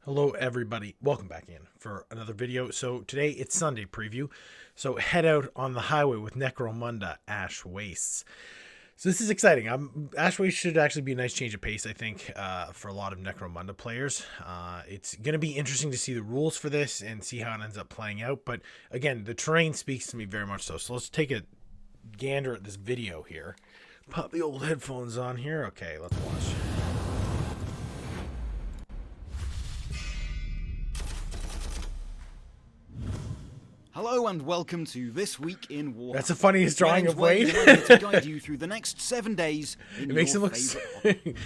Hello everybody, welcome back in for another video. So today it's Sunday preview, so head out on the highway with Necromunda Ash Wastes. So this is exciting. Ash Wastes should actually be a nice change of pace, I think, for a lot of Necromunda players. It's going to be interesting to see the rules for this and see how it ends up playing out, but again, the terrain speaks to me very much so. So let's take a gander at this video here. Pop the old headphones on here. Okay, let's watch. Hello and welcome to This Week in Warhammer. That's the funniest drawing of Wade. I'm here to guide you through the next 7 days in It makes your it look favourite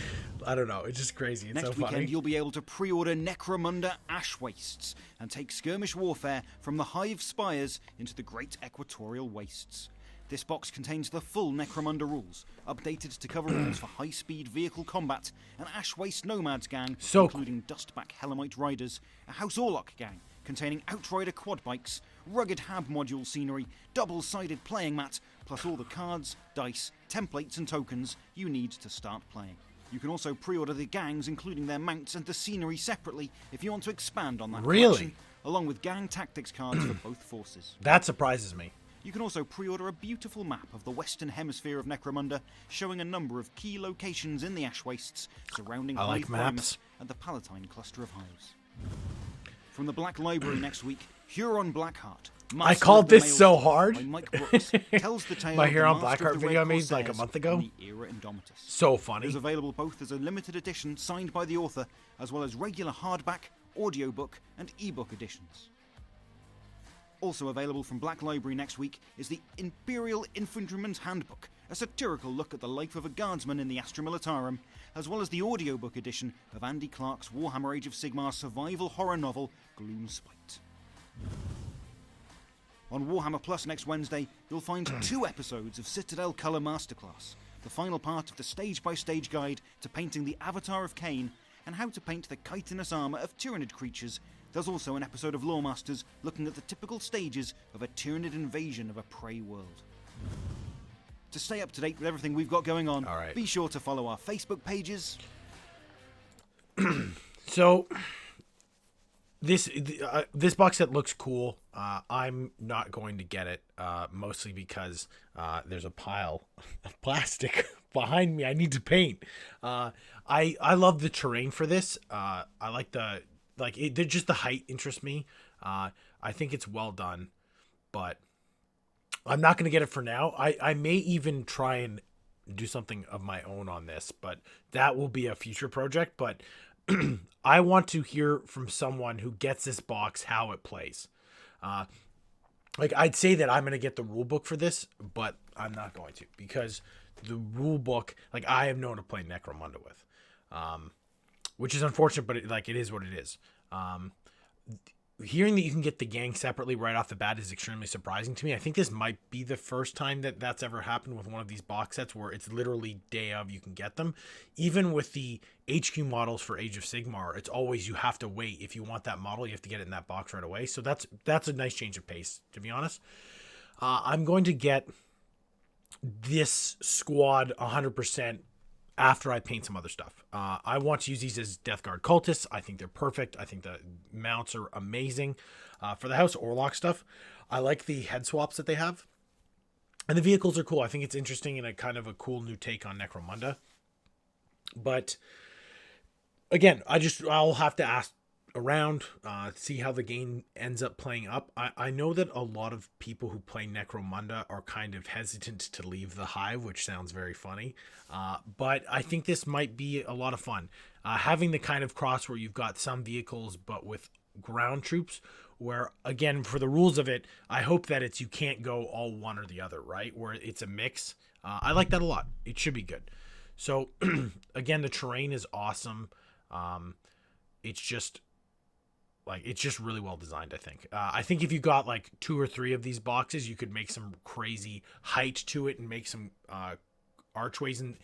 I don't know, it's just crazy. It's Next so funny. weekend you'll be able to pre-order Necromunda Ash Wastes and take skirmish warfare from the Hive Spires into the Great Equatorial Wastes. This box contains the full Necromunda rules, updated to cover rules for high-speed vehicle combat, an Ash Waste Nomads gang, including Dustback Helmite Riders, a House Orlok gang, containing Outrider quad bikes, rugged hab module scenery, double-sided playing mat, plus all the cards, dice, templates and tokens you need to start playing. You can also pre-order the gangs, including their mounts and the scenery separately, if you want to expand on that collection, along with gang tactics cards for both forces. That surprises me. You can also pre-order a beautiful map of the western hemisphere of Necromunda, showing a number of key locations in the Ash Wastes surrounding Hive maps and the Palatine cluster of hives. From the Black Library next week, Huron Blackheart. I called this so hard. By Mike Brooks, tells the tale My of Huron the Master Blackheart of the video I Red made like a Corsairs month ago. in the era Indomitus. So funny. It is available both as a limited edition signed by the author, as well as regular hardback, audiobook, and ebook editions. Also available from Black Library next week is the Imperial Infantryman's Handbook, a satirical look at the life of a guardsman in the Astra Militarum, as well as the audiobook edition of Andy Clark's Warhammer Age of Sigmar survival horror novel, Gloomspite. On Warhammer Plus next Wednesday, you'll find 2 episodes of Citadel Colour Masterclass, the final part of the stage-by-stage guide to painting the Avatar of Cain and how to paint the chitinous armour of Tyranid creatures. There's also an episode of Lawmasters looking at the typical stages of a Tyranid invasion of a prey world. To stay up to date with everything we've got going on, be sure to follow our Facebook pages. So, this box set looks cool. I'm not going to get it, mostly because there's a pile of plastic behind me I need to paint. I love the terrain for this. I like just the height interests me. I think it's well done, but I'm not going to get it for now. I may even try and do something of my own on this, but that will be a future project. But I want to hear from someone who gets this box how it plays. I'd say that I'm going to get the rule book for this, but I'm not going to, because the rule book, I have known to play Necromunda with, which is unfortunate, but it is what it is. Hearing that you can get the gang separately right off the bat is extremely surprising to me. I think this might be the first time that that's ever happened with one of these box sets where it's literally day of you can get them. Even with the HQ models for Age of Sigmar, it's always you have to wait. If you want that model, you have to get it in that box right away. So that's a nice change of pace, to be honest. I'm going to get this squad 100% after I paint some other stuff. I want to use these as Death Guard cultists. I think they're perfect. I think the mounts are amazing. For the House Orlok stuff, I like the head swaps that they have. And the vehicles are cool. I think it's interesting and a kind of a cool new take on Necromunda. But again, I'll have to ask around, see how the game ends up playing up. I know that a lot of people who play Necromunda are kind of hesitant to leave the Hive, which sounds very funny. But I think this might be a lot of fun. Having the kind of cross where you've got some vehicles, but with ground troops, where, again, for the rules of it, I hope that it's you can't go all one or the other, right? Where it's a mix. I like that a lot. It should be good. So, again, the terrain is awesome. It's just really well designed, I think. I think if you got 2 or 3 of these boxes, you could make some crazy height to it and make some archways and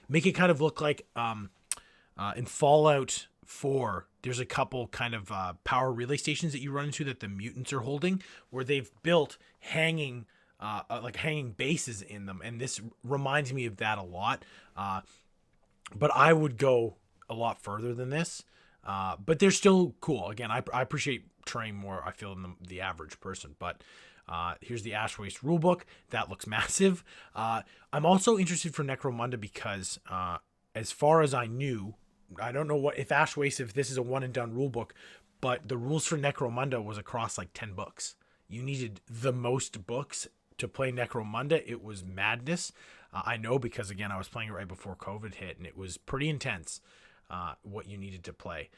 make it kind of look like in Fallout 4, there's a couple kind of power relay stations that you run into that the mutants are holding, where they've built hanging bases in them. And this reminds me of that a lot. But I would go a lot further than this. But they're still cool. Again, I appreciate terrain more, I feel, than the average person. But here's the Ash Waste rulebook. That looks massive. I'm also interested for Necromunda because as far as I knew, I don't know what if Ash Waste, if this is a one and done rulebook, but the rules for Necromunda was across like 10 books. You needed the most books to play Necromunda. It was madness. I know because, again, I was playing it right before COVID hit, and it was pretty intense what you needed to play.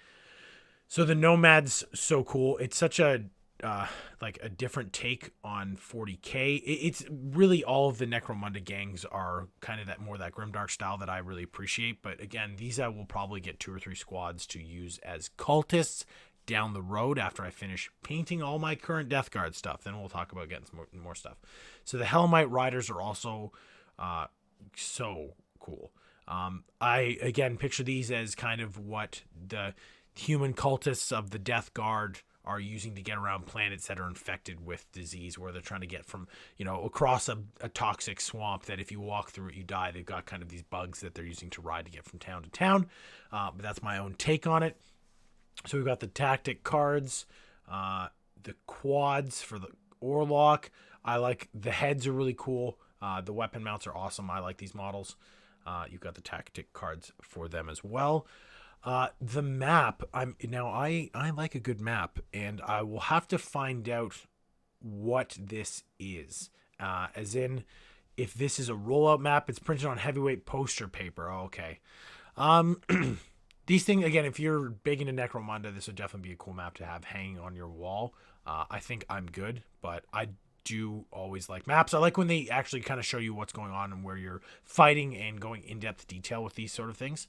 So the Nomad's so cool. It's such a like a different take on 40k. It's really all of the Necromunda gangs are kind of that grimdark style that I really appreciate. But again, these I will probably get 2 or 3 squads to use as cultists down the road after I finish painting all my current Death Guard stuff. Then we'll talk about getting some more stuff. So the Helmite Riders are also so cool. I again picture these as kind of what the human cultists of the Death Guard are using to get around planets that are infected with disease, where they're trying to get from, across a toxic swamp that if you walk through it, you die. They've got kind of these bugs that they're using to ride to get from town to town. But that's my own take on it. So we've got the tactic cards, the quads for the Orlok. I like the heads are really cool. The weapon mounts are awesome. I like these models. You've got the tactic cards for them as well. The map, I like a good map, and I will have to find out what this is. As in, if this is a rollout map, it's printed on heavyweight poster paper. Oh, okay. These things, again, if you're big into Necromunda, this would definitely be a cool map to have hanging on your wall. I think I'm good, but I do always like maps. I like when they actually kind of show you what's going on and where you're fighting and going in-depth detail with these sort of things.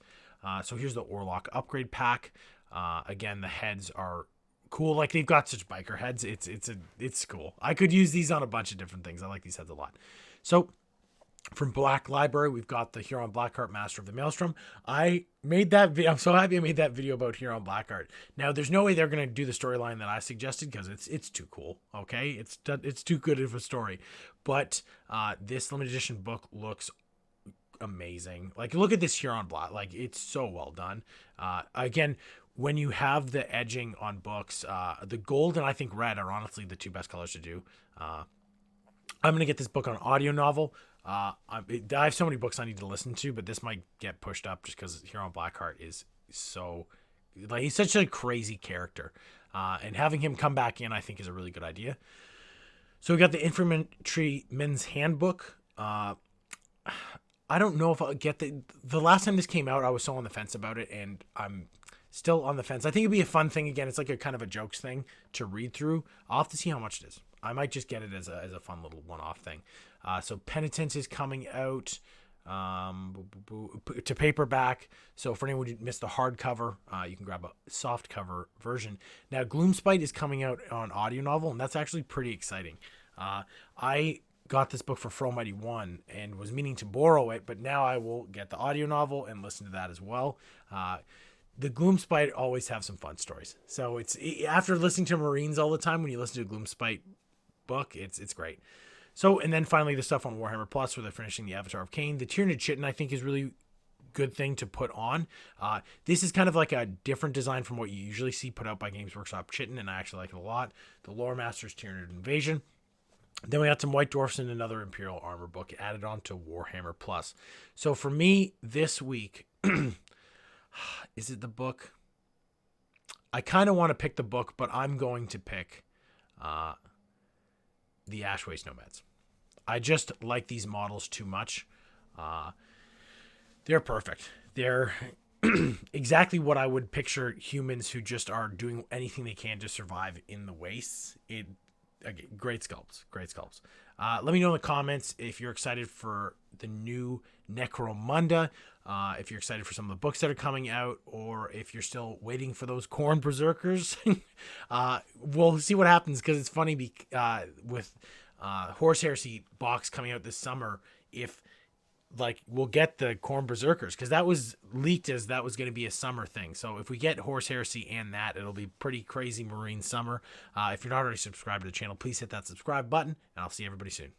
So here's the Orlok Upgrade pack. Again, the heads are cool. Like, they've got such biker heads. It's cool. I could use these on a bunch of different things. I like these heads a lot. So from Black Library, we've got the Huron Blackheart, Master of the Maelstrom. I made that video. I'm so happy I made that video about Huron Blackheart. Now, there's no way they're going to do the storyline that I suggested because it's too cool. Okay, it's too good of a story. But this limited edition book looks amazing. Like, look at this Huron Black. Like, it's so well done. Again, when you have the edging on books, the gold and I think red are honestly the two best colors to do. I'm gonna get this book on audio novel. I have so many books I need to listen to, but this might get pushed up just because Huron Blackheart is so, like, he's such a crazy character, and having him come back in, I think, is a really good idea. So we got the Infantryman's Handbook. I don't know if I'll get the last time this came out, I was so on the fence about it, and I'm still on the fence. I think it'd be a fun thing. Again, it's like a kind of a jokes thing to read through. I'll have to see how much it is. I might just get it as a fun little one-off thing. So Penitence is coming out to paperback. So for anyone who missed the hardcover, you can grab a soft cover version. Now Gloomspite is coming out on audio novel, and that's actually pretty exciting. I got this book for For Almighty 1 and was meaning to borrow it, but now I will get the audio novel and listen to that as well. The Gloomspite always have some fun stories. So it's after listening to Marines all the time, when you listen to a Gloomspite book, it's great. So, and then finally the stuff on Warhammer Plus, where they're finishing the Avatar of Cain. The Tyranid Chitin, I think, is really good thing to put on. This is kind of like a different design from what you usually see put out by Games Workshop Chitin, and I actually like it a lot. The Lore Masters Tyranid Invasion. Then we got some White Dwarfs and another Imperial Armor book added on to Warhammer Plus. So for me this week, is it the book? I kind of want to pick the book, but I'm going to pick the Ash Waste Nomads. I just like these models too much. They're perfect. They're exactly what I would picture humans who just are doing anything they can to survive in the wastes. Again, great sculpts. Let me know in the comments if you're excited for the new Necromunda, if you're excited for some of the books that are coming out, or if you're still waiting for those Khorne Berserkers. We'll see what happens, because it's funny with Horse Heresy box coming out this summer, if we'll get the Khorne Berserkers, because that was leaked as that was going to be a summer thing. So if we get Horse Heresy and that, it'll be pretty crazy Marine summer. If you're not already subscribed to the channel, please hit that subscribe button, and I'll see everybody soon.